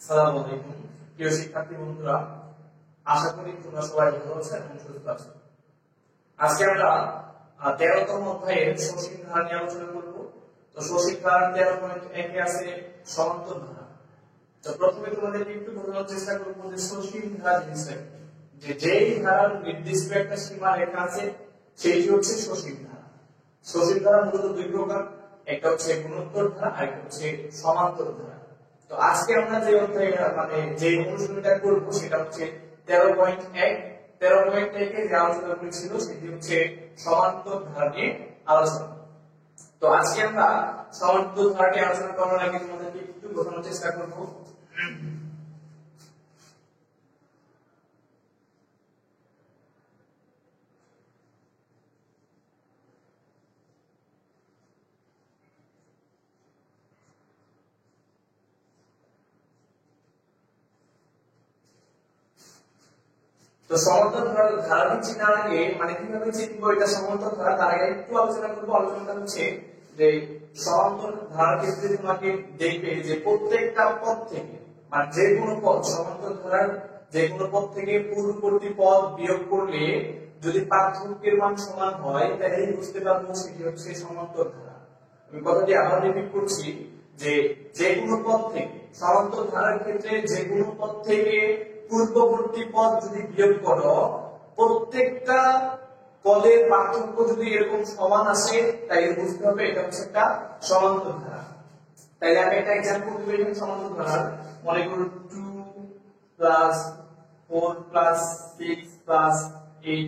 আসসালামু আলাইকুম প্রিয় শিক্ষার্থী বন্ধুরা, আশা করি তোমরা সবাই ভালো আছো এবং সুস্থ আছো। আজকে আমরা 13তম অধ্যায়ের সসীম ধারা নিয়ে আলোচনা করব। তো সসীম ধারার 13.1 এ আছে সমান্তর ধারা। তো প্রথমে তোমাদেরকে একটু বোঝানোর চেষ্টা করব যে সসীম ধারা জিনিসটা কি। যেই ধারার নির্দিষ্ট একটা সীমা রেখা আছে সেটি হচ্ছে সসীম ধারা। সসীম ধারা মূলত দুই প্রকার, একটা হচ্ছে গুণোত্তর ধারা আর একটা হচ্ছে সমান্তর ধারা। তো আজকে আমরা যে অধ্যায়টা যে অনুশীলনটা করব সেটা হচ্ছে 13.1 13.1 এ যে আলোচনা করেছিল সেটি হচ্ছে সমান্তর ধারা নিয়ে আলোচনা। তো আজকে আমরা সমান্তর ধারা নিয়ে আলোচনা করার আগে তোমাদেরকে একটু বোঝানোর চেষ্টা করব। তো সমান্তর ধারা চিনার আগে কিভাবে চিনবো এটা সমান্তর ধারা, তার আগে একটু আলোচনা করবো। আলোচনাটা হচ্ছে যে সমান্তর ধারার ক্ষেত্রে তোমাকে দেখবে যে প্রত্যেকটা পদ থেকে যে কোনো পদ, সমান্তর ধারার যে কোনো পদ থেকে পূর্ববর্তী পদ বিয়োগ করলে যদি পার্থক্যের মান সমান হয় তাহলে বুঝতে পারবো সেটি হচ্ছে সমান্তর ধারা। আমি কথাটি আবার রিপিট করছি যে কোনো পদ থেকে, সমান্তর ধারার ক্ষেত্রে যে কোনো পদ থেকে পূর্ববর্তী পদ যদি বিয়োগ করো, প্রত্যেকটা পদের পার্থক্য যদি এরকম সমান আসে তাহলে বুঝতে হবে এটা হচ্ছে একটা সমান্তর ধারা। তাহলে আমি একটা एग्जांपल দিব এখানে সমান্তর ধারার। মনে করো 2 + 4 + 6 + 8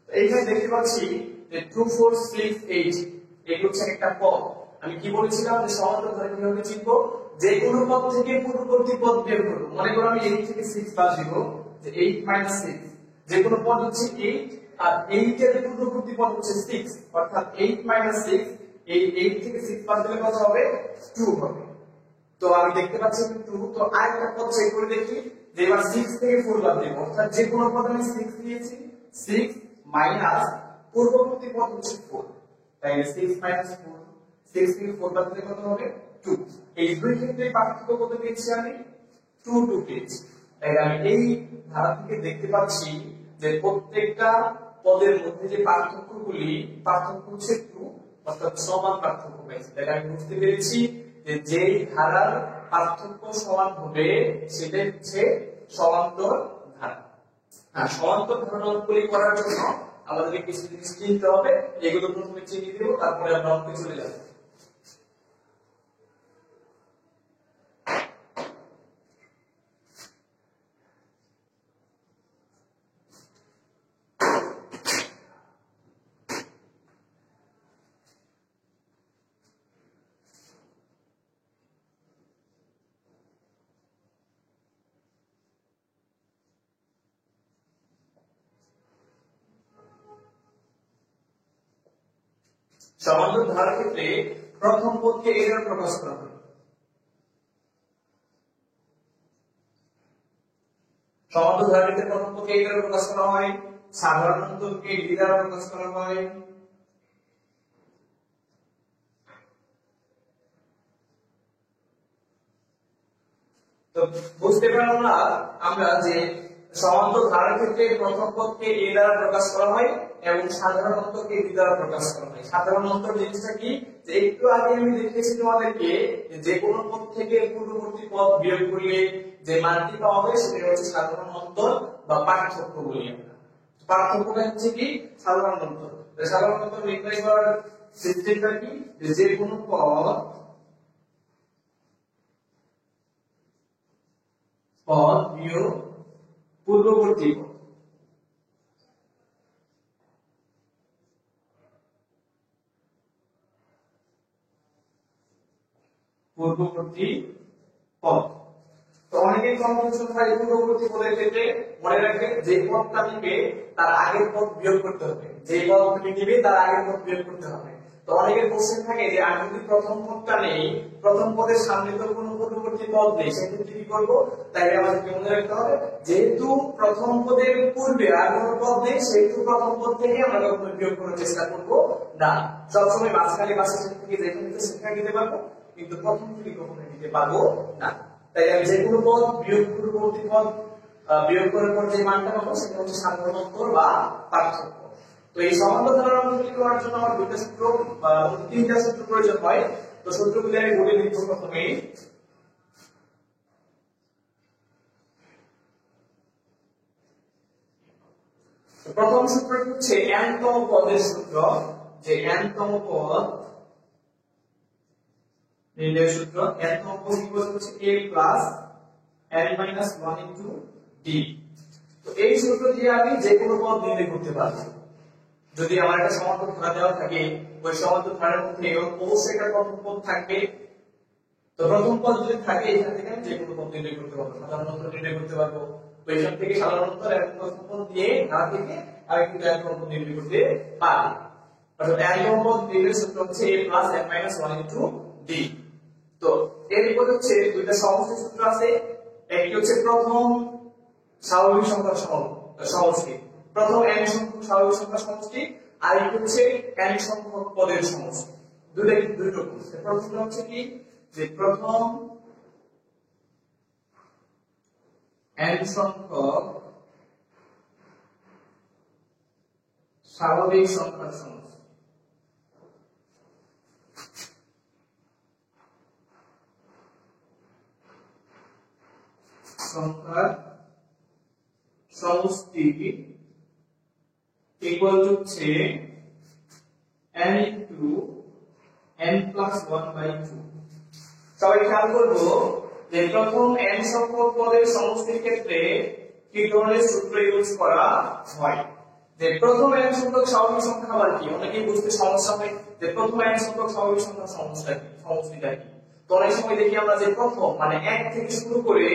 এইখানে দেখতে পাচ্ছি যে 2 4 6 8 এগুলো হচ্ছে একটা পদ। আমি কি বলেছিলাম যে সমান্তর ধারা কিভাবে চিনবো, যে কোনো পদ থেকে পূর্ববর্তী পদ বের করব। মনে করো আমি 8 থেকে 6 বাদ দিব, যে 8 - 6, যে কোনো পদ হচ্ছে 8 আর 8 এর পূর্ববর্তী পদ হচ্ছে 6, অর্থাৎ 8 - 6, এই 8 থেকে 6 বাদ দিলে কত হবে? 2 হবে। তো আমি দেখতে পাচ্ছি 2। তো আরেকটা পদ চেক করে দেখি যে এবার 6 থেকে 4 বাদ দেব, অর্থাৎ যে কোনো পদ আমি 6 নিয়েছি, 6 মাইনাস পূর্ববর্তী পদ হচ্ছে 4, তাই 6 - 4, 6 থেকে 4 বাদ দিলে কত হবে? 2। এই দুই ক্ষেত্রে পার্থক্য কত পেয়েছি আমি? 2 2 পেয়েছি। তাই আমি এই ধারা থেকে দেখতে পাচ্ছি যে প্রত্যেকটা পদের মধ্যে যে পার্থক্য হচ্ছে 2, অর্থাৎ সমান পার্থক্য পেয়েছি। তাই আমি বুঝতে পেরেছি যে যেই ধারার পার্থক্য সমান হবে সেটাই হচ্ছে সমান্তর ধারা। সমান্তর ধারাগুলি করার জন্য আমাদেরকে কিছু জিনিস চিনতে হবে। এগুলো প্রথমে চিনিয়ে দেব, তারপরে আমরা অঙ্কে চলে যাব। সমান্তর ধারার ক্ষেত্রে প্রথম পদকে এ দ্বারা প্রকাশ করা হয়। সমান্তর ধারার ক্ষেত্রে প্রথম পদকে এ দ্বারা প্রকাশ করা হয়, সাধারণ অন্তরকে ডি দ্বারা প্রকাশ করা হয়। তো বুঝতে পারলাম না আমরা যে সমান্তর ধারার ক্ষেত্রে প্রথম পদকে এ দ্বারা প্রকাশ করা হয় এবং সাধারণ অন্তরকে ডি দ্বারা প্রকাশ করা হয়। সাধারণ অন্তর জিনিসটা কি, যে একটু আগে আমি দেখিয়েছি তোমাদেরকে যে কোনো পদ থেকে পূর্ববর্তী পদ বিয়োগ করলে যে মানটি পাওয়া হয় সেটা হচ্ছে সাধারণ অন্তর বা পার্থক্য বলি আমরা। পার্থক্যটা হচ্ছে কি? সাধারণ অন্তর। সাধারণ অন্তর নির্ণয় করার সিস্টেমটা কি, যে কোনো পদ বিয়োগ পূর্ববর্তী পদ, পূর্ববর্তী পদ। তো অনেকেই কনফিউশন হয় পূর্ববর্তী পদের ক্ষেত্রে। মনে রাখবে যে পদটা নিবে তার আগের পদ বিয়োগ করতে হবে, যে পদ তুমি নিবে তার আগের পদ বিয়োগ করতে হবে। তো অনেকের কোশ্চেন থাকে যে আমি যদি প্রথম পদটা নেই, প্রথম পদের সামনে তো কোনো পূর্ববর্তী পদ নেই, সেক্ষেত্রে কি করব? তাই আমাদেরকে মনে রাখতে হবে যেহেতু প্রথম পদের পূর্বে আর কোনো পদ নেই, সেহেতু প্রথম পদ থেকে আমরা কখনো বিয়োগ করার চেষ্টা করব না। সবসময় মাঝখানে পাশে থেকে যেখানে সেখানে দিতে পারবো, কিন্তু প্রথম থেকে কখনো নিতে পারবো না। তাই আমি যে কোনো পদ বিয়োগ পূর্ববর্তী পদ বিয়োগ করার পর যে মানটা পাবো সেটা হচ্ছে সাধারণ অন্তর বা পার্থক্য। তো এই সমান্তর ধারার অন্তরগুলি করার জন্য আমার দুইটা সূত্র বা তিনটা সূত্র প্রয়োজন হয়। তো সূত্রগুলি আমি বলে দিচ্ছি। প্রথমেই প্রথম সূত্রটি হচ্ছে n তম পদের সূত্র, যে n তম পদ নির্ণয়ের সূত্র। n তম পদ হচ্ছে a plus n minus 1 into d। তো এই সূত্র দিয়ে আমি যে কোনো পদ নির্ণয় করতে পারবো। যদি আমার একটা সমান্তর ধারা দেওয়া থাকে, ওই সমান্তর ধারার মধ্যে অবশ্যই একটা প্রথম পদ থাকবে। তো প্রথম পদ যদি থাকে, এখান থেকে আমি যে কোনো পদ নির্ণয় করতে পারবো, সাধারণ অন্তর নির্ণয় করতে পারবো। তো এখান থেকে সাধারণ অন্তর এবং প্রথম পদ দিয়ে ধারা থেকে আমি কিন্তু n তম পদ নির্ণয় করতে পারি। অর্থাৎ n তম পদ নির্ণয়ের সূত্র হচ্ছে a plus n minus 1 into d। তো এরপর হচ্ছে দুইটা সমষ্টি সূত্র আছে। একটি হচ্ছে প্রথম স্বাভাবিক সংখ্যার সমষ্টি, প্রথম n সংখ্যক স্বাভাবিক সংখ্যার সমষ্টি, আর একটি হচ্ছে n সংখ্যক পদের সমষ্টি। দুই রকম। প্রথমটা হচ্ছে কি, যে প্রথম n সংখ্যক স্বাভাবিক সংখ্যার সমষ্টি, সংখ্যার সমষ্টি ইকুয়াল টু হচ্ছে n into n plus 1 by 2। সবাই খেয়াল করবো যে প্রথম n সংখ্যক পদের সমষ্টির ক্ষেত্রে কি ধরনের সূত্র ইউজ করা হয়। যে প্রথম n সংখ্যক স্বাভাবিক সংখ্যা আবার কি, অনেকেই বুঝতে সমস্যা হয় যে প্রথম n সংখ্যক স্বাভাবিক সংখ্যার সমষ্টিটা কি। তো অনেক সময় দেখি আমরা যে প্রথম মানে 1 থেকে শুরু করে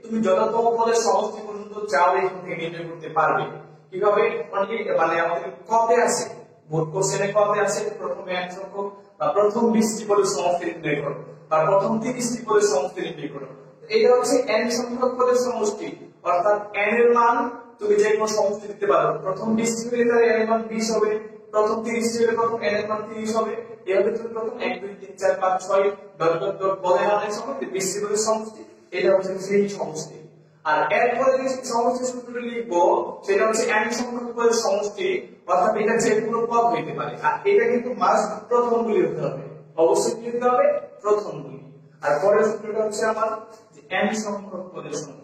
তুমি যততম পদের সমষ্টি পর্যন্ত চাও এখান থেকে নির্ণয় করতে পারবে। কিভাবে, অনেকে মানে আমাদের কতে আছে, বোর্ড কোশ্চেনে কতে আছে প্রথম n সংখ্যক বা প্রথম 20টি পদের সমষ্টি নির্ণয় করো বা প্রথম 30টি পদের সমষ্টি নির্ণয় করো। এটা হচ্ছে n সংখ্যক পদের সমষ্টি, অর্থাৎ n এর মান তুমি যে কোনো সমষ্টি দিতে পারো। প্রথম 20টি হলে তার n এর মান 20 হবে, প্রথম 30টি হলে প্রথম n এর মান 30 হবে। এভাবে তুমি প্রথম 1 2 3 4 5 6 ডট ডট ডট পদের মানের সমষ্টি 20টি পদের সমষ্টি, এটা হচ্ছে সেই সমষ্টি। আর এরপরে যে সমষ্টি সূত্রটি লিখবো সেটা হচ্ছে n সংখ্যক পদের সমষ্টি, অর্থাৎ এটা যে কোনো পদ হইতে পারে। আর এটা কিন্তু মাস্ট প্রথম গুলি হতে হবে, অবশ্যই কি হতে হবে, প্রথম গুলি। আর পরের সূত্রটা হচ্ছে আমার যে n সংখ্যক পদের সমষ্টি।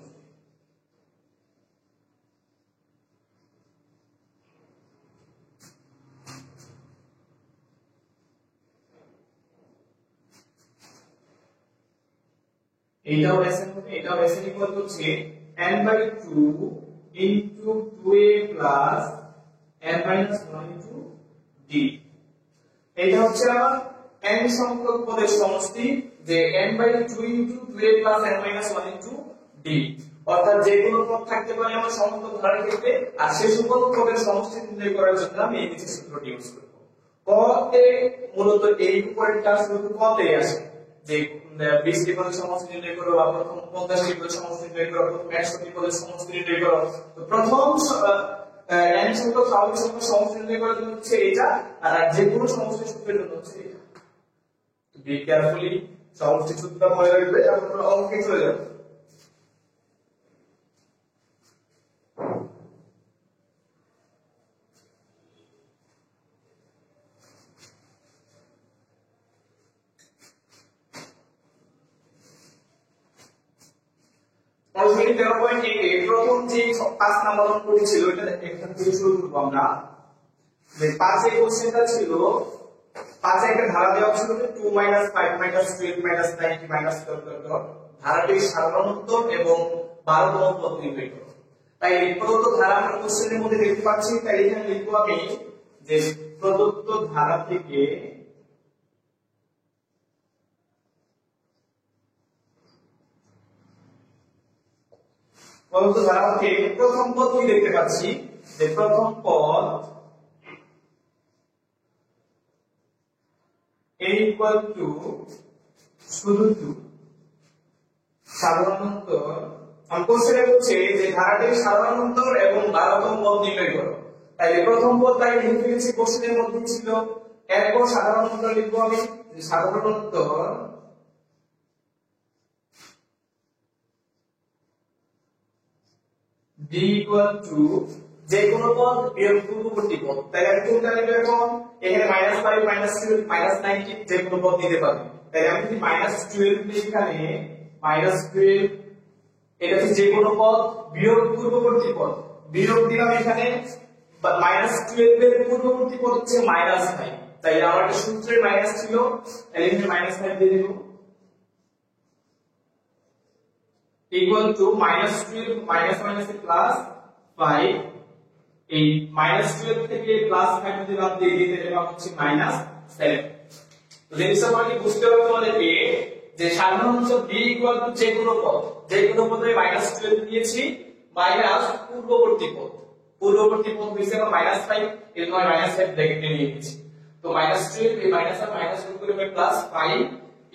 এটাও এসএন হবে, এটাও এসএন ইকুয়াল টু হচ্ছে n by 2 into 2a plus n minus 1 into d। এটা হচ্ছে আমার n সংখ্যক পদের সমষ্টি, যে n by 2 into 2a plus n minus 1 into d। অর্থাৎ যে কোনো পদ থাকতে পারে আমার সমান্তর ধারার ক্ষেত্রে, আর সেই সকল পদের সমষ্টি নির্ণয় করার জন্য আমি এই নিচের সূত্রটি ইউজ করব। কতে মূলত এই উপরেরটা শুধু কতে আসে, যে 20টি পদের সমষ্টি নির্ণয় করো বা প্রথম 50টি পদের সমষ্টি নির্ণয় করো, প্রথম 100টি পদের সমষ্টি নির্ণয় করো। তো প্রথম n সংখ্যক স্বাভাবিক সংখ্যার সমষ্টি নির্ণয় করার জন্য হচ্ছে এটা, আর যে কোনো সমষ্টি সূত্রের জন্য হচ্ছে এটা। বি কেয়ারফুলি, সমষ্টি সূত্রটা মনে রাখবে, এখন অঙ্কে চলে যাবে। অলরেডি 13.8 প্রথম যে 5 নাম্বার অঙ্কটি ছিল, এটা এখান থেকে শুরু করব আমরা। যে 5 এর কোশ্চেনটা ছিল, 5 এ একটা ধারা দেওয়া ছিল যে 2 5 12 90 ধারাটির সাধারণ উত্তর এবং 12তম পদ নির্ণয় করো। তাই প্রদত্ত ধারা আমরা কোশ্চেনের মধ্যে দেখতে পাচ্ছি, তাই এখানে লিখব আমি যে প্রদত্ত ধারা থেকে প্রথম পদ কি দেখতে পাচ্ছি, যে প্রথম পদ a equal to শুধু 2 সাধারণ উত্তর। কোশ্চেনে বলছে যে ধারাটির সাধারণ উত্তর এবং 12তম পদ নির্ণয় করো। তাই প্রথম পদটাই লিখে ফেলেছি, কোশ্চেনের মধ্যে ছিল। এরপর সাধারণ উত্তর লিখবো আমি, যে সাধারণ উত্তর d equal to যে কোনো পদ বিয়োগ পূর্ববর্তী পদ, তাহলে আমি কোনটা নেব এখন? এখানে -5 -12 -19 যে কোনো পদ দিতে পারি। তাহলে আমি যদি -12 নিই এখানে -12, এটা হচ্ছে যে কোনো পদ বিয়োগ পূর্ববর্তী পদ, বিয়োগ দিলাম এখানে -12 এর পূর্ববর্তী পদ হচ্ছে -5, তাই আমার একটা সূত্রে মাইনাস ছিল, তাহলে এখানে -5 দিয়ে দেব equal to -12 মাইনাস মাইনাসে প্লাস 5, এই -12 থেকে +5 যদি বাদ দিয়ে দিই তাহলে পাবো হচ্ছে -7। তো জিনিসটা মানে বুঝতে হবে তোমাদেরকে যে সাধারণত b ইকুয়াল টু যে কোনো পদ, যে কোনো পদে -12 দিয়েছি মাইনাস পূর্ববর্তী পদ, পূর্ববর্তী পদ হইছে আমার -5, এর জন্য -5 ব্র্যাকেটে নিয়ে নিয়েছি। তো -12 এই মাইনাস আর মাইনাস গুণ করে পাই +5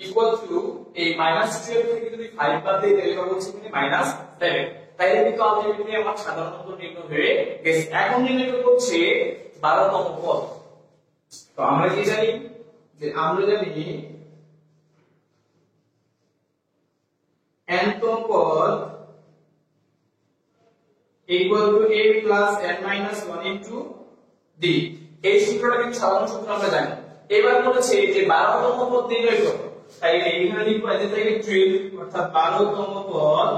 ইকুয়াল টু এই -12 থেকে যদি 5 বাদ দেই তাহলে পাবো হচ্ছে -7। তাইলে কিন্তু আলটিমেটলি আমার সাধারণত নির্ণয় হয়ে গেছে। এখন নির্ণয় করব হচ্ছে 12তম পদ। তো আমরা কি জানি যে আমরা জানি nতম পদ equal to a plus n minus 1 into d, এই সূত্রটা কিন্তু সাধারণ সূত্র আমরা জানি। এবার বলেছে যে 12তম পদ নির্ণয় করো, তাই এইখানে লিখব এর জায়গায় 12 অর্থাৎ 12তম পদ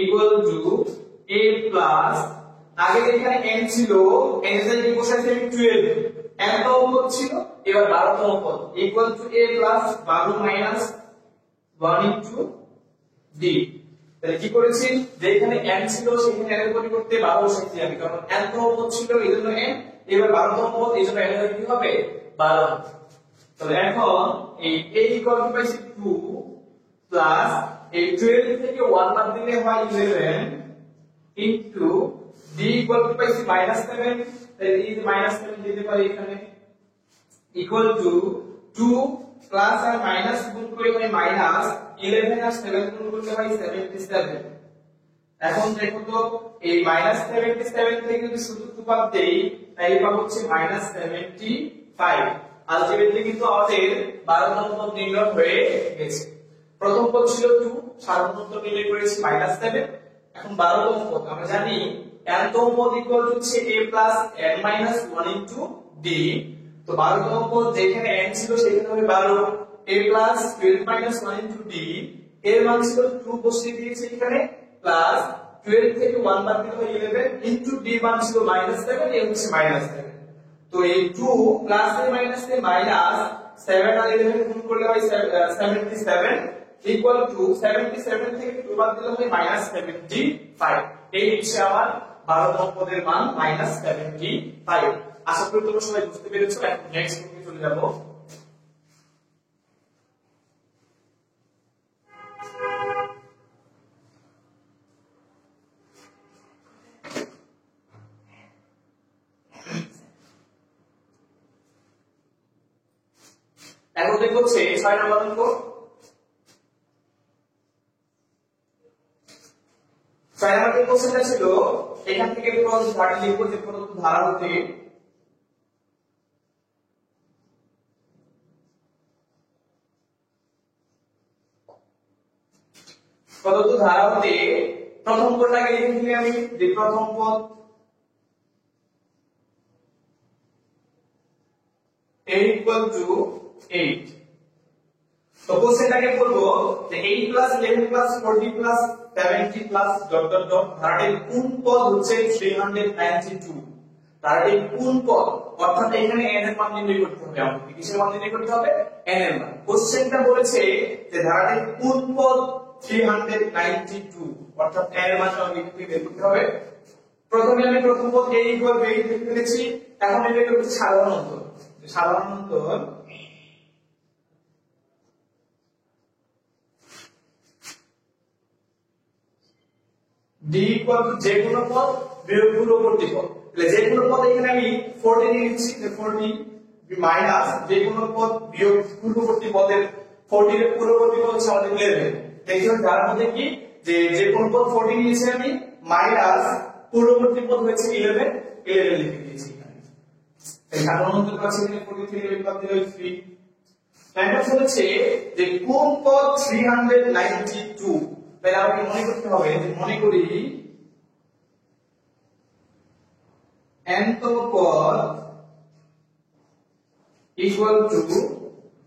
equal to a plus, আগে যেখানে n ছিল n এর জায়গায় বসাইছি আমি 12, n তম পদ ছিল, এবার 12তম পদ equal to a plus 12 minus 1 into d। তাহলে কি করেছি, যেখানে n ছিল সেখানে n এর পরিবর্তে 12 বসাইছি আমি, কারণ n তম পদ ছিল এইজন্য n, এবার 12তম পদ এইজন্য n এর কি হবে 12। তাহলে এখন এই a ইকুয়াল টু পাইছি 2 প্লাস এই 12 থেকে 1 বাদ দিলে হয় 11 ইনটু d ইকুয়াল টু পাইছি -7, তাহলে এই যে -7 দিতে পারি এখানে ইকুয়াল টু 2 প্লাস আর মাইনাস গুণ করে হয় মাইনাস 11 আর 7 গুণ করলে হয় 77। এখন দেখো তো এই -77 থেকে যদি শুধু 2 বাদ দেই তাহলে পাবো হচ্ছে -75। আলটিমেটলি কিন্তু আমাদের 12তম পদ নির্ণয় হয়ে গেছে। প্রথম পদ ছিল 2, সাধারণত নির্ণয় করেছি -7। এখন 12তম পদ আমরা জানি nতম পদ ইকুয়াল টু হচ্ছে a plus n minus 1 into d। তো 12তম পদ যেখানে n ছিল সেখানে হবে 12, a plus 12 minus 1 into d, এর মান ছিল 2 বসিয়ে দিয়েছি এখানে, প্লাস 12 থেকে 1 বাদ দিলে হয় 11 into d মান ছিল -7, এ হচ্ছে -7। তো এই 2 প্লাস এর মাইনাস এর মাইনাস 7 আর 11 গুণ করলে হয় 77 ইকুয়াল টু 77 থেকে 2 বাদ দিলে হয় -75। এই হচ্ছে আমার 12তম পদের মান -75। আশা করি তোমরা সবাই বুঝতে পেরেছো। এখন নেক্সট টপিকে চলে যাব। এখন দেখো হচ্ছে 6 নম্বর অঙ্ক। 6 নম্বর কোশ্চেনটা ছিল এখান থেকে প্রদত্ত ধারা লিখবো, যে প্রদত্ত ধারা হতে প্রথম পদটাকে লিখে দিলে আমি, যে প্রথম পদ a equal to 8। তো কোশ্চেনটাকে বলবো যে 8 plus 11 plus 40 plus 70 plus dot dot dot, ধারাটির কোন পদ হচ্ছে 392, ধারাটির কোন পদ, অর্থাৎ এখানে n এর মান নির্ণয় করতে হবে আমাদের। কিসের মান নির্ণয় করতে হবে? n এর মান। কোশ্চেনটা বলেছে যে ধারাটির কোন পদ 392, অর্থাৎ n এর মানটা আমাদের এখান থেকে বের করতে হবে। প্রথমে আমি প্রথম পদ a equal to 8 লিখে ফেলেছি। এখন এটা করব সাধারণ অন্তর। সাধারণ অন্তর d equal to যে কোনো পদ বিয়োগ পূর্ববর্তী পদ, তাহলে যে কোনো পদ এখানে আমি 40 নিয়ে নিচ্ছি, 40 মাইনাস যে কোনো পদ বিয়োগ পূর্ববর্তী পদের 40 এর পূর্ববর্তী পদ হচ্ছে আমাদের 11। দেখুন যার মধ্যে কি যে যে কোনো পদ 40 নিয়েছি আমি, মাইনাস পূর্ববর্তী পদ হয়েছে 11 লিখে দিয়েছি এখানে। এই সাধারণ অন্তর কাছে এখানে 43 এর বাদ দিলে 3। এটা হচ্ছে যে কোন পদ 392, তাহলে আমাকে মনে করতে হবে, যে মনে করি n তম পদ equal to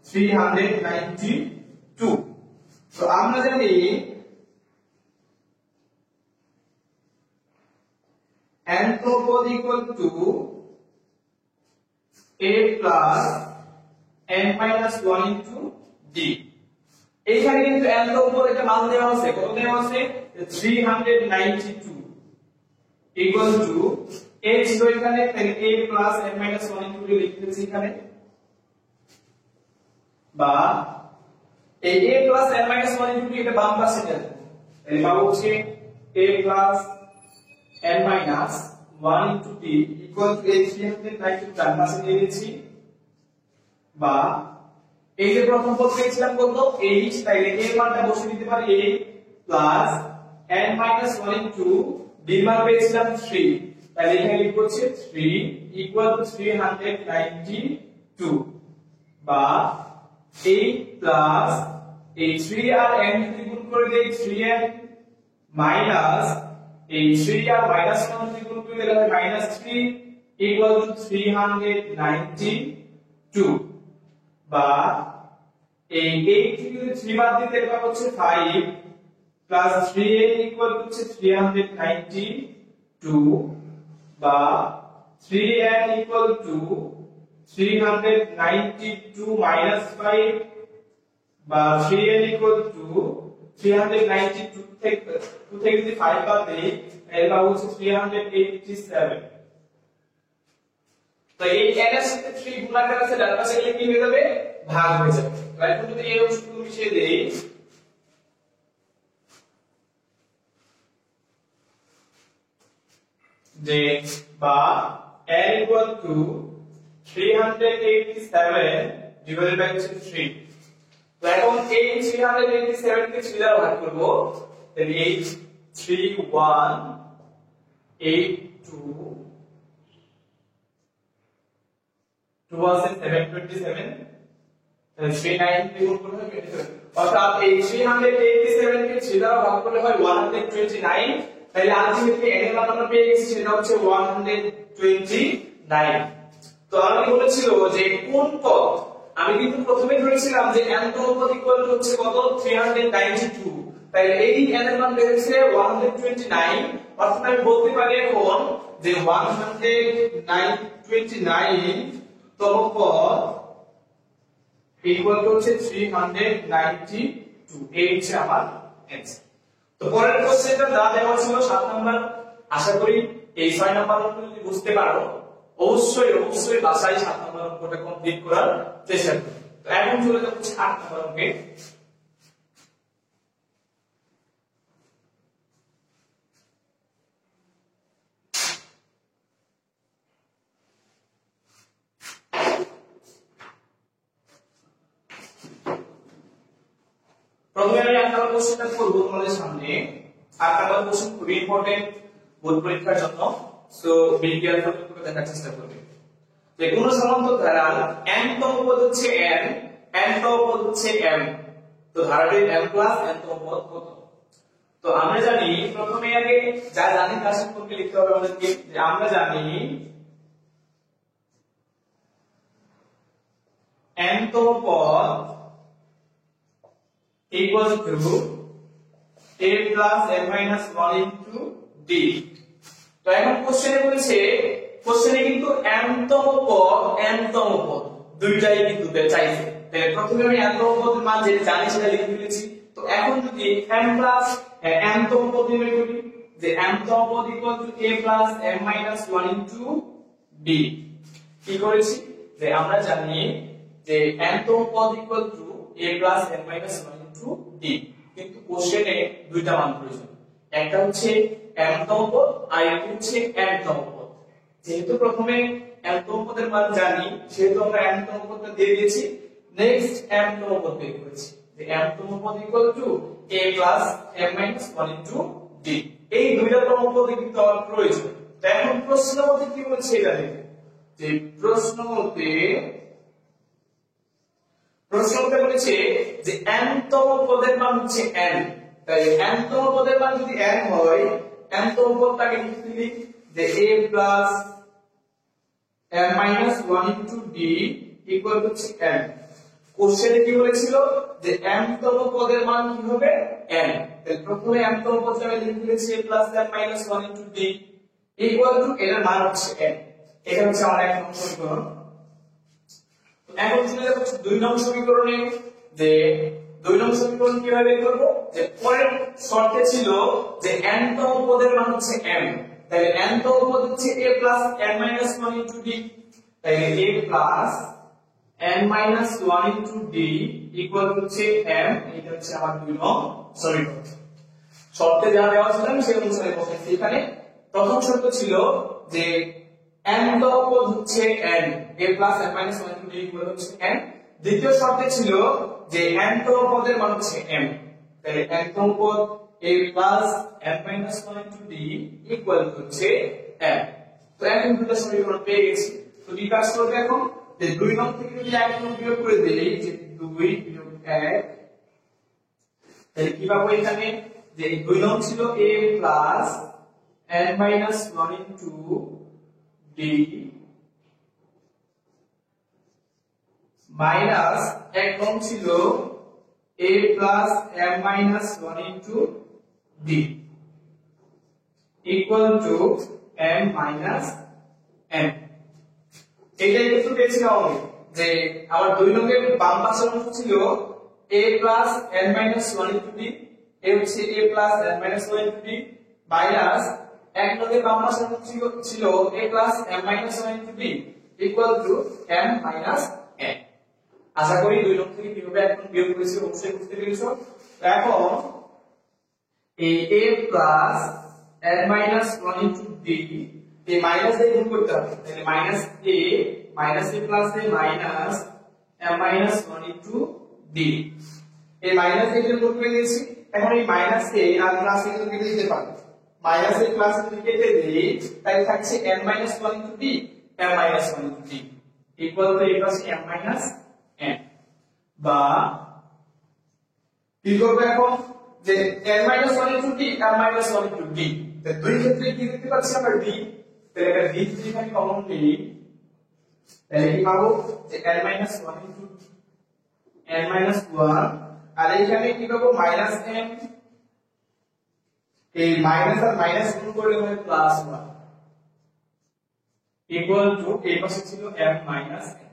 392 তো আমরা জানি n তম পদ equal to a plus n minus 1 into d এইখানে কিন্তু n এর উপর একটা মান দেওয়া আছে কত দেওয়া আছে 392 equal to a ছিল এখানে তাহলে a plus n minus 1 into d লিখতেছি এখানে বা এই a plus n minus 1 into d এটা বাম পাশে যাবে তাহলে পাবো হচ্ছে a plus n minus 1 into d equal to a 392 ডান পাশে নিয়ে নিচ্ছি বা এই যে প্রথম পদ পেয়েছিলাম কত 8 তাইলে a মানটা বসিয়ে দিতে পারি 8 plus n minus 1 into d মান পেয়েছিলাম 3 তাহলে এখানে লিখব হচ্ছে 3 equal to 392 বা 8 plus এই 3 আর n যদি গুণ করে দেই 3n minus এই 3 আর minus 1 যদি গুণ করে দিলে হবে -3 equal to 392 বা এই 8 থেকে যদি 3 বাদ দিতে এটা হচ্ছে 5 plus 3n equal to 392 বা 3n equal to 392 minus 5 বা 3n equal to 392 থেকে যদি 5 বাদ দেই এর মান হচ্ছে 387 তো এই n এর সাথে 3 গুণাকার আছে ডান পাশে গেলে কি হয়ে যাবে ভাগ হয়ে যাবে তাহলে এখন যদি এই অংশটুকু মিশিয়ে দেই যে বা n equal to 387 divided by 3 তো এখন এই 387 কে 3 দ্বারা ভাগ করব তাহলে 83182 2 আছে 727 39 গুণ করলে হয় 27 অর্থাৎ এই 387 কে 3 দ্বারা ভাগ করলে হয় 129 তাহলে আলটিমেটলি n এর মান আমরা পেয়ে গেছি সেটা হচ্ছে 129 তো আমি বলেছিল যে কোন পদ আমি কিন্তু প্রথমে ধরেছিলাম যে n তম পদ ইকুয়াল টু হচ্ছে কত 392 তাহলে এই n এর মান বের হচ্ছে 129 অর্থাৎ আমি বলতে পারি এখন যে 129 তম পদ ইকুয়াল টু হচ্ছে 392 এই হচ্ছে আমার आंसर তো পরের কোশ্চেনটা দা দেওয়া ছিল 7 নাম্বার আশা করি এই 6 নাম্বার অঙ্ক যদি বুঝতে পারো অবশ্যই বাসায় 7 নাম্বার অঙ্কটা কমপ্লিট করার চেষ্টা করো তো এখন চলে যাব 8 নাম্বার অঙ্কে প্রথমে আমি 8 নাম্বার কোশ্চেনটা করব তোমাদের সামনে 8 নাম্বার কোশ্চেন খুব ইম্পর্টেন্ট বোর্ড পরীক্ষার জন্য সো বি কেয়ারফুল করে দেখার চেষ্টা করবে যে কোন সমান্তর ধারা n তম পদ হচ্ছে n তম পদ হচ্ছে m তো ধারাটির m প্লাস n তম পদ কত তো আমরা জানি প্রথমে আগে যা জানি তার সম্পর্কে লিখতে হবে আমাদেরকে যে আমরা জানি n তম পদ equals to a plus n minus 1 into d তো এখন কোশ্চেনে বলেছে কোশ্চেনে কিন্তু n তম পদ দুইটাই কিন্তু চাইছে তাহলে প্রথমে আমি n তম পদের মান যেটা জানি সেটা লিখে ফেলেছি তো এখন যদি m plus n তম পদ নির্ণয় করি যে m তম পদ equal to a plus m minus 1 into d কি করেছি যে আমরা জানি যে n তম পদ equal to a plus n minus 1 into d কিন্তু কোশ্চেনে দুইটা মান প্রয়োজন একটা হচ্ছে m তম পদ আর একটা হচ্ছে n তম পদ যেহেতু প্রথমে m তম পদের মান জানি সেহেতু আমরা m তম পদটা দিয়ে দিয়েছি নেক্সট m তম পদ বের করেছি যে m তম পদ equal to a plus m minus 1 into d এই দুইটা তম পদ কিন্তু আমার প্রয়োজন তো এখন প্রশ্ন মতে কি বলছে এটা দেখো যে প্রশ্ন মতে বলেছে যে n তম পদের মান হচ্ছে n তাই n তম পদের মান যদি n হয় n তম পদটাকে লিখে দিই যে a plus m minus 1 into d equal to m। কোশ্চেনে কি বলেছিল যে m তম পদের মান কি হবে n। তাহলে প্রথমে m তম পদটা আমি লিখে দিয়েছি a plus m minus 1 into d equal to এর মান হচ্ছে n। এটা হচ্ছে আমার এক নম্বর সমীকরণ। তো এখন চলে যাব 2 নম্বর সমীকরণে। যে 2 নম্বর সমীকরণ কিভাবে বের করব, যে পরের শর্তে ছিল যে n তম পদের মান হচ্ছে m, তাহলে n তম পদ হচ্ছে a plus n minus 1 into d, তাহলে a plus n minus 1 into d equal হচ্ছে m। এটা হচ্ছে আমার 2 নম্বর সমীকরণ। শর্তে যা দেওয়া ছিল সেই অনুসারে বসাইছি। এখানে প্রথম শর্ত ছিল যে n তম পদ হচ্ছে n, a plus n minus 1 into d equal হচ্ছে n। দ্বিতীয় শর্তে ছিল যে n তম পদের মান হচ্ছে m, তাহলে n তম পদ a plus n minus 1 into d equal হচ্ছে m। তো এখন দুটো সমীকরণ পেয়ে গেছি। তো কি কাজ করব এখন, যে 2 নং থেকে যদি 1 নং বিয়োগ করে দেই, যে 2 বিয়োগ 1, তাহলে কি পাবো এখানে, যে 2 নং ছিল a plus n minus 1 into d minus 1 নং ছিল a plus m minus 1 into d equal to m minus n। এইটাই কিন্তু পেয়েছিলাম আমি, যে আমার 2 নংয়ের বাম পাশের অংশ ছিল a plus n minus 1 into d, এ হচ্ছে a plus n minus 1 into d minus 1 নংয়ের বাম পাশের অংশ ছিল a plus m minus 1 into d equal to m minus n। আশা করি 2 নং থেকে কিভাবে এখন বিয়োগ করেছি অবশ্যই বুঝতে পেরেছো। এখন এই a plus n minus 1 into d এই মাইনাস দিয়ে গুণ করতে হবে, তাহলে minus a plus a minus m minus 1 into d, এই মাইনাস দিয়ে গুণ করে দিয়েছি। এখন এই মাইনাস a আর প্লাস a কে কেটে দিতে পারি, মাইনাস a প্লাস a কে কেটে দেই, তাই থাকছে n minus 1 into d, m minus 1 into d equal to a plus m minus n। বা কি করব এখন, যে n minus 1 into d, m minus 1 into d, তো দুই ক্ষেত্রে কি দেখতে পাচ্ছি আমরা d, তাহলে এটা d যদি এখানে কমন নেই, তাহলে কি পাবো, যে n minus 1 into n minus 1, আর এখানে কি পাবো মাইনাস n, এই মাইনাস আর মাইনাস গুণ করলে হয় প্লাস 1 ইকুয়াল টু এই পাশে ছিল m minus n।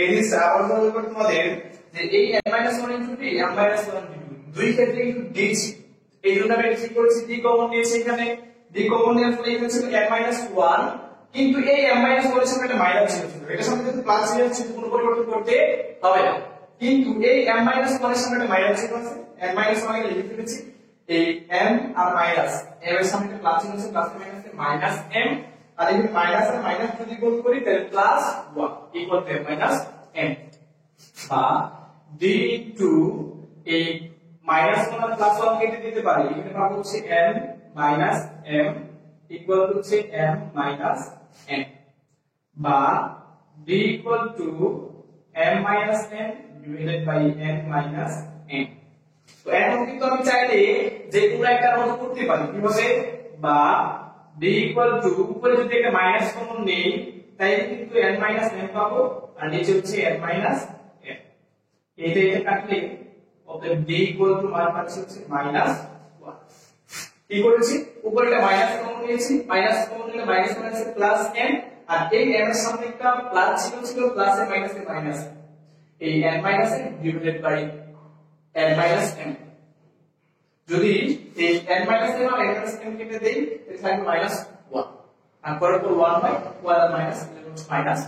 এই যে আবার বলবো তোমাদের, যে এই n minus 1 into d, m minus 1 into d দুই ক্ষেত্রে কিন্তু d ছিল, এই জন্য আমি কি করেছি, d কমন নিয়েছি। এখানে d কমন নেওয়ার ফলে এখানে ছিল m minus 1, কিন্তু এই m minus 1 এর সামনে একটা মাইনাস ছিল, এটার সামনে কিন্তু প্লাস ছিল, সেটা কোনো পরিবর্তন করতে হবে না। কিন্তু এই m minus 1 এর সামনে একটা মাইনাস ছিল, m minus 1 কে লিখে ফেলেছি, এই m আর মাইনাস m এর সামনে একটা প্লাস ছিল, প্লাস মাইনাস মাইনাস m, আর এই মাইনাস আর মাইনাস যদি গুণ করি তাহলে plus 1 equal to m minus n। বা d ইনটু এই মাইনাস 1 আর প্লাস 1 কেটে দিতে পারি, এখানে পাবো হচ্ছে n minus m equal to হচ্ছে m minus n। বা d equal to m minus n divided by n minus n। তো এখন কিন্তু আমি চাইলে যে কোনো একটা মত করতে পারি, কিভাবে, বা d ইকুয়াল টু উপরে যদি একটা মাইনাস কমন নেই, তাই কিন্তু n minus n পাবো, আর নিচে হচ্ছে n minus n। এটা কাটলে অতএব d ইকুয়াল টু মান পাচ্ছি হচ্ছে -1। কি করেছি, উপরেটা মাইনাস কমন নিয়েছি, মাইনাস কমন নিলে মাইনাস মাইনাস প্লাস n, আর এই n এর সামনে একটা প্লাস ছিল plus A minus A minus, এই n minus n divided by n minus m। যদি এই n minus m আর n minus m কেটে দেই, তাহলে থাকবে -1, আর পরে তো 1 বাই 1 আর মাইনাস -1।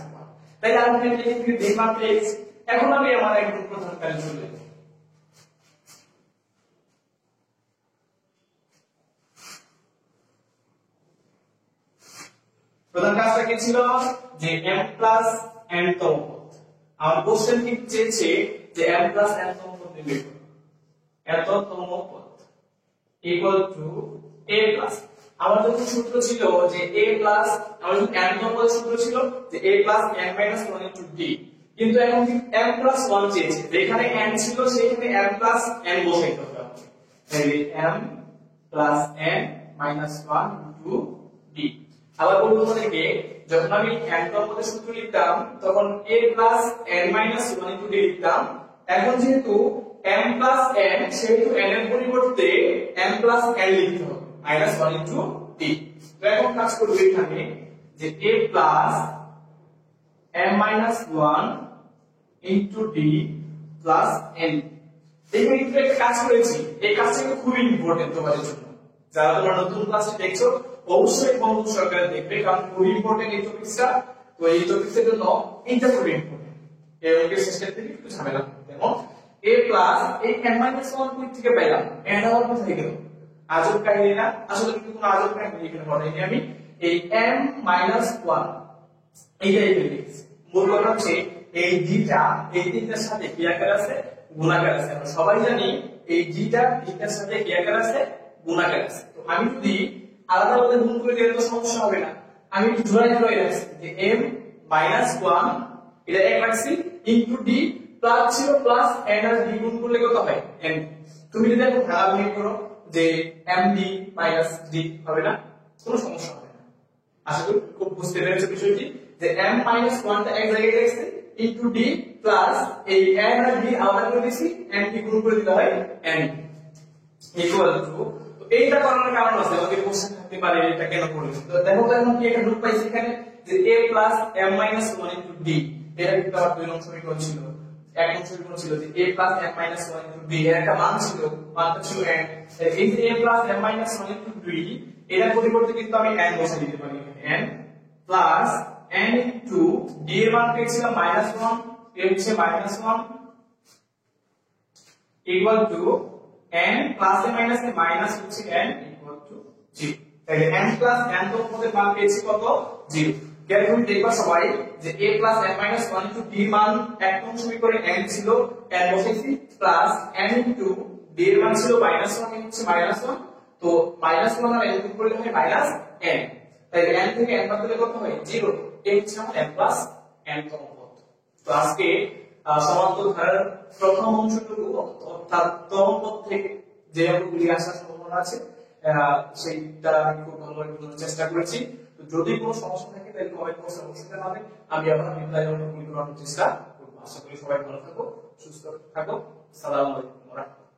তাই আমি এখানে d মান পেয়েছি। এখন আমি আমার একদম প্রধান কাজে চলে যাব। প্রধান কাজটা কি ছিল, যে m plus n তম পদ। আমার কোশ্চেন কি চেয়েছে, যে m plus n তম পদ বের করো, এত তম পদ ইকুয়াল টু a plus, আমার যখন সূত্র ছিল যে a plus, আমার যখন n তম পদের সূত্র ছিল যে a plus n minus 1 into d, কিন্তু এখন কি m plus 1 চেয়েছে, যেখানে n ছিল সেখানে m plus n বসাইতে হবে। তাহলে m plus n minus 1 into d, আবার বলবো তোমাদেরকে যখন আমি n টার মধ্যে সূত্র লিখতাম তখন a plus n minus 1 into d লিখতাম। এখন যেহেতু m প্লাস n সেহেতু n এর পরিবর্তে m প্লাস n লিখতে হবে মাইনাস 1 ইনটু d। তো এখন কাজ করব এখানে যে a plus m minus 1 into d plus n। এখানে কিন্তু একটা কাজ করেছি, এই কাজটা কিন্তু খুবই ইম্পর্টেন্ট তোমাদের জন্য। যারা তোমরা নতুন ক্লাসে দেখছো অবশ্যই বন্ধু সহকারে দেখবে, কারণ খুবই ইম্পর্টেন্ট এই টপিকটা। তো এই টপিকের জন্য এইটা খুবই ইম্পর্টেন্ট। এর শেষের দিকে একটু ঝামেলা যেমন a প্লাস এই m মাইনাস 1 কই থেকে পেলাম, n আবার কোথায় গেল? আজব কাহিনী না? আসলে কিন্তু কোনো আজব কাহিনী এখানে ঘটেনি। আমি এই m মাইনাস 1 এইটা এখানে লিখছি। মূল কথা হচ্ছে এই ডিটা এই তিনটার সাথে কি আকার আছে? গুণাকার আছে। আমরা সবাই জানি এই ডিটা ডিটার সাথে কি আকার আছে? গুণাকার আছে। তো আমি যদি আলাদা আলাদা গুণ করে দিলে তো সমস্যা হবে না। আমি জোড়ায় জোড়ায় রাখছি যে m মাইনাস 1 এটা এক রাখছি ইনটু d প্লাস ছিল প্লাস n আর d গুণ করলে কত হয়? n। তুমি যদি এখন ভাগাভাগি করো যে md মাইনাস d হবে না? কোনো সমস্যা হবে না। আশা করি খুব বুঝতে পেরেছো বিষয়টি যে m মাইনাস 1 টা এক জায়গায় রাখছি ইনটু d প্লাস এই n আর d আলাদা করে দিছি n d গুণ করে দিতে হয় n ইকুয়াল টু। তো এইটা করার কারণ আছে, আমাদের কোশ্চেন থাকতে পারে এটা কেন করলেন। তো দেখো তো এখন কি একটা রূপ পাইছি এখানে যে a plus m minus 1 into d। এটা কিন্তু আবার দুই নং সমীকরণ ছিল। এক নং সমীকরণ ছিল যে a plus m minus 1 into d এর একটা মান ছিল, মানটা ছিল n। এই যে a plus m minus 1 into d এর পরিবর্তে কিন্তু আমি n বসাই দিতে পারি এখানে n plus n into d এর মান পেয়েছিলাম মাইনাস 1, এর হচ্ছে minus 1 equal to n plus A minus A minus হচ্ছে n ইকুয়াল টু 0। তাহলে n প্লাস n তো আমাদের মান পেয়েছি কত? 0। কেমন দেখবা সবাই যে a plus m minus 1 into d মান এক নং সমীকরণে n ছিল, n বসাইছি প্লাস n ইনটু d এর মান ছিল মাইনাস 1, এর হচ্ছে মাইনাস 1। তো মাইনাস 1 আর n গুণ করলে হয় মাইনাস n। তাহলে n থেকে n বাদ দিলে কত হয়? 0। এই হচ্ছে আমার n প্লাস n তম পদ। তো আজকে সমান্তর ধারার প্রথম অংশটুকু অর্থাৎ তম পদ থেকে যে অঙ্কগুলি আসার সম্ভাবনা আছে সেইটা আমি খুব ভালোভাবে বোঝানোর চেষ্টা করেছি। তো যদি কোনো সমস্যা থাকে তাহলে কমেন্ট বক্সে অবশ্যই জানাবেন, আমি আবার রিপ্লাই দেওয়ার চেষ্টা করব। আশা করি সবাই ভালো থাকো, সুস্থ থাকো। আসসালামু আলাইকুম ওয়া রাহমাতুল্লাহ।